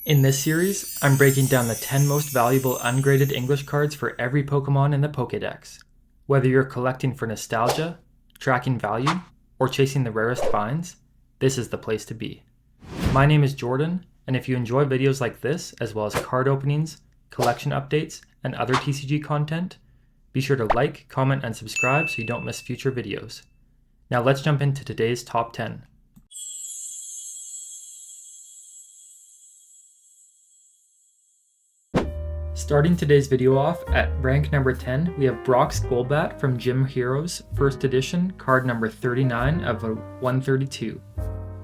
In this series, I'm breaking down the 10 most valuable ungraded English cards for every Pokémon in the Pokédex. Whether you're collecting for nostalgia, tracking value, or chasing the rarest finds, this is the place to be. My name is Jordan, and if you enjoy videos like this, as well as card openings, collection updates, and other TCG content, be sure to like, comment, and subscribe so you don't miss future videos. Now let's jump into today's top 10. Starting today's video off at rank number 10, we have Brock's Golbat from Gym Heroes, 1st edition, card number 39 of 132.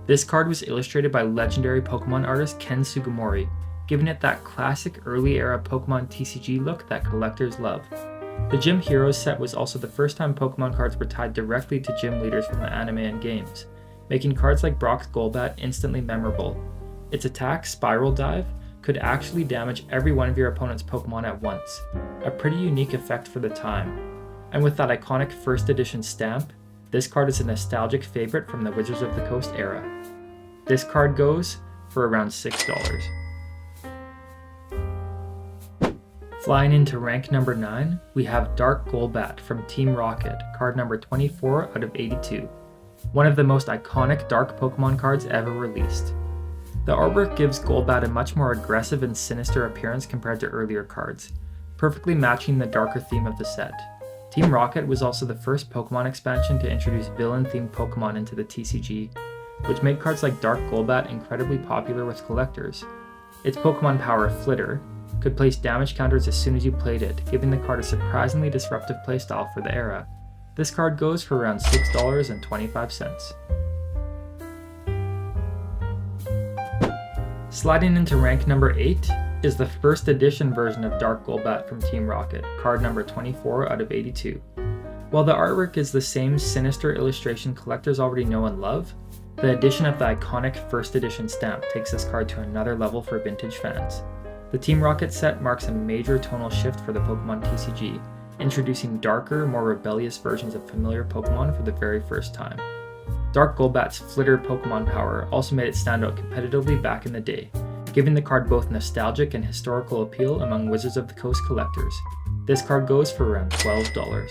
This card was illustrated by legendary Pokemon artist Ken Sugimori, giving it that classic early era Pokemon TCG look that collectors love. The Gym Heroes set was also the first time Pokemon cards were tied directly to gym leaders from the anime and games, making cards like Brock's Golbat instantly memorable. Its attack, Spiral Dive, could actually damage every one of your opponent's Pokemon at once, a pretty unique effect for the time. And with that iconic 1st edition stamp, this card is a nostalgic favorite from the Wizards of the Coast era. This card goes for around $6. Flying into rank number 9, we have Dark Golbat from Team Rocket, card number 24 out of 82. One of the most iconic Dark Pokemon cards ever released. The artwork gives Golbat a much more aggressive and sinister appearance compared to earlier cards, perfectly matching the darker theme of the set. Team Rocket was also the first Pokemon expansion to introduce villain-themed Pokemon into the TCG, which made cards like Dark Golbat incredibly popular with collectors. Its Pokemon power, Flitter, could place damage counters as soon as you played it, giving the card a surprisingly disruptive playstyle for the era. This card goes for around $6.25. Sliding into rank number 8 is the 1st edition version of Dark Golbat from Team Rocket, card number 24 out of 82. While the artwork is the same sinister illustration collectors already know and love, the addition of the iconic 1st edition stamp takes this card to another level for vintage fans. The Team Rocket set marks a major tonal shift for the Pokemon TCG, introducing darker, more rebellious versions of familiar Pokemon for the very first time. Dark Golbat's Flitter Pokemon power also made it stand out competitively back in the day, giving the card both nostalgic and historical appeal among Wizards of the Coast collectors. This card goes for around $12.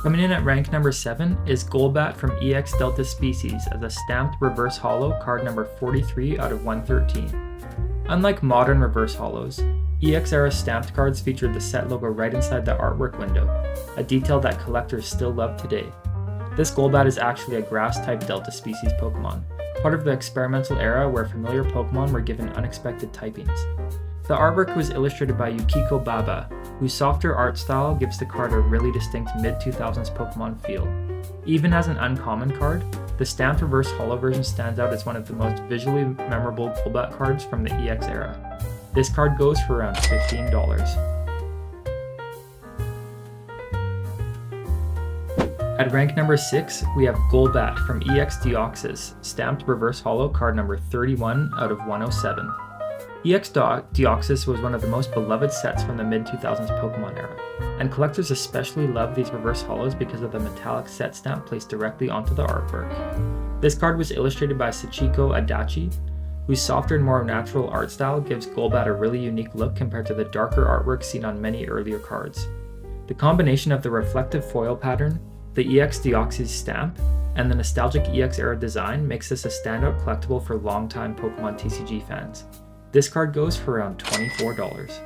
Coming in at rank number 7 is Golbat from EX Delta Species as a stamped reverse holo, card number 43 out of 113. Unlike modern reverse holos, EX era stamped cards featured the set logo right inside the artwork window, a detail that collectors still love today. This Golbat is actually a grass-type Delta Species Pokemon, part of the experimental era where familiar Pokemon were given unexpected typings. The artwork was illustrated by Yukiko Baba, whose softer art style gives the card a really distinct mid-2000s Pokemon feel. Even as an uncommon card, the stamped reverse holo version stands out as one of the most visually memorable Golbat cards from the EX era. This card goes for around $15. At rank number 6, we have Golbat from EX Deoxys, stamped reverse holo, card number 31 out of 107. EX Deoxys was one of the most beloved sets from the mid-2000s Pokemon era, and collectors especially love these reverse holos because of the metallic set stamp placed directly onto the artwork. This card was illustrated by Sachiko Adachi, whose softer and more natural art style gives Golbat a really unique look compared to the darker artwork seen on many earlier cards. The combination of the reflective foil pattern, the EX Deoxys stamp, and the nostalgic EX era design makes this a standout collectible for longtime Pokemon TCG fans. This card goes for around $24.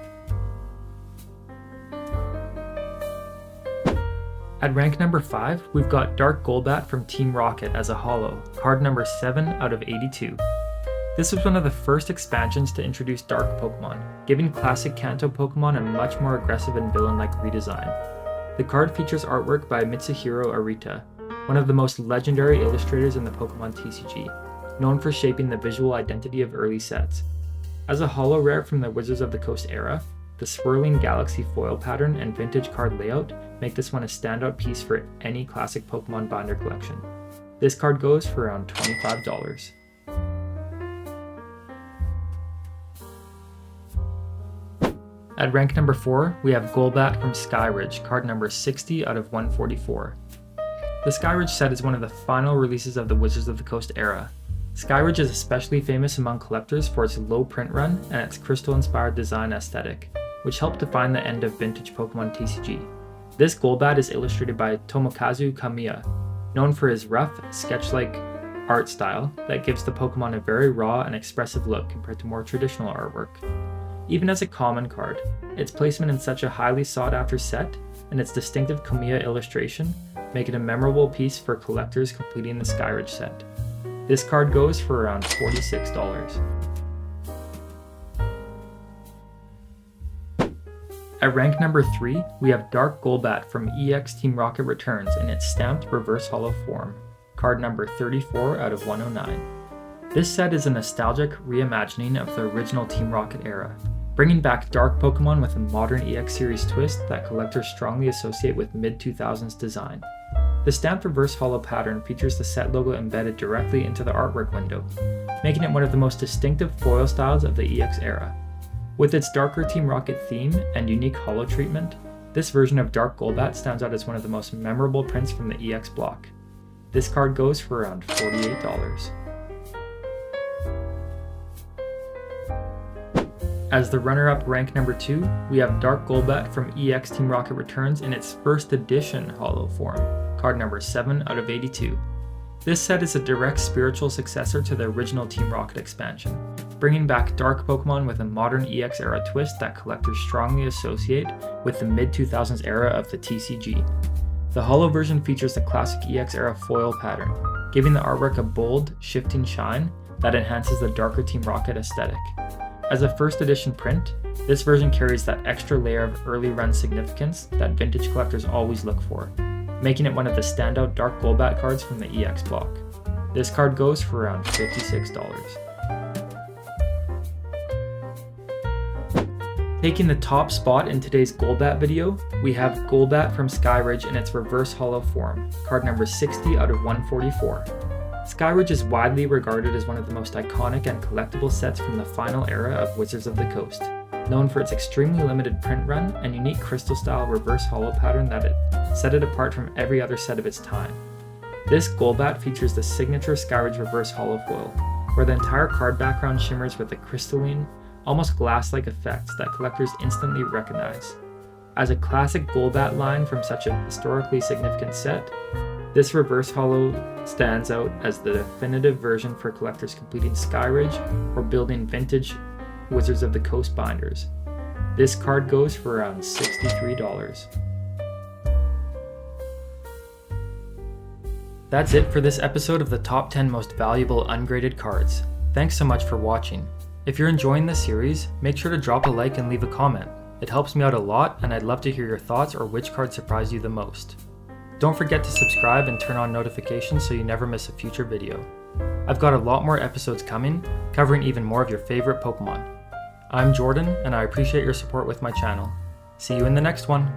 At rank number 5, we've got Dark Golbat from Team Rocket as a holo, card number 7 out of 82. This was one of the first expansions to introduce Dark Pokemon, giving classic Kanto Pokemon a much more aggressive and villain-like redesign. The card features artwork by Mitsuhiro Arita, one of the most legendary illustrators in the Pokemon TCG, known for shaping the visual identity of early sets. As a holo rare from the Wizards of the Coast era, the swirling galaxy foil pattern and vintage card layout make this one a standout piece for any classic Pokemon binder collection. This card goes for around $25. At rank number 4, we have Golbat from Skyridge, card number 60 out of 144. The Skyridge set is one of the final releases of the Wizards of the Coast era. Skyridge is especially famous among collectors for its low print run and its crystal-inspired design aesthetic, which helped define the end of vintage Pokemon TCG. This Golbat is illustrated by Tomokazu Kamiya, known for his rough, sketch-like art style that gives the Pokemon a very raw and expressive look compared to more traditional artwork. Even as a common card, its placement in such a highly sought-after set and its distinctive Kamiya illustration make it a memorable piece for collectors completing the Skyridge set. This card goes for around $46. At rank number 3, we have Dark Golbat from EX Team Rocket Returns in its stamped reverse holo form, card number 34 out of 109. This set is a nostalgic reimagining of the original Team Rocket era, bringing back dark Pokemon with a modern EX series twist that collectors strongly associate with mid-2000s design. The stamped reverse holo pattern features the set logo embedded directly into the artwork window, making it one of the most distinctive foil styles of the EX era. With its darker Team Rocket theme and unique holo treatment, this version of Dark Golbat stands out as one of the most memorable prints from the EX block. This card goes for around $48. As the runner-up rank number 2, we have Dark Golbat from EX Team Rocket Returns in its first edition holo form, card number 7 out of 82. This set is a direct spiritual successor to the original Team Rocket expansion, bringing back dark Pokemon with a modern EX era twist that collectors strongly associate with the mid-2000s era of the TCG. The holo version features the classic EX era foil pattern, giving the artwork a bold, shifting shine that enhances the darker Team Rocket aesthetic. As a first edition print, this version carries that extra layer of early run significance that vintage collectors always look for, making it one of the standout Dark Golbat cards from the EX block. This card goes for around $56. Taking the top spot in today's Golbat video, we have Golbat from Skyridge in its reverse holo form, card number 60 out of 144. Skyridge is widely regarded as one of the most iconic and collectible sets from the final era of Wizards of the Coast, known for its extremely limited print run and unique crystal-style reverse holo pattern that set it apart from every other set of its time. This Golbat features the signature Skyridge reverse holo foil, where the entire card background shimmers with a crystalline, almost glass-like effect that collectors instantly recognize. As a classic Golbat line from such a historically significant set, this reverse holo stands out as the definitive version for collectors completing Skyridge or building vintage Wizards of the Coast binders. This card goes for around $63. That's it for this episode of the top 10 most valuable ungraded cards. Thanks so much for watching. If you're enjoying this series, make sure to drop a like and leave a comment. It helps me out a lot and I'd love to hear your thoughts or which card surprised you the most. Don't forget to subscribe and turn on notifications so you never miss a future video. I've got a lot more episodes coming, covering even more of your favorite Pokemon. I'm Jordan and I appreciate your support with my channel. See you in the next one!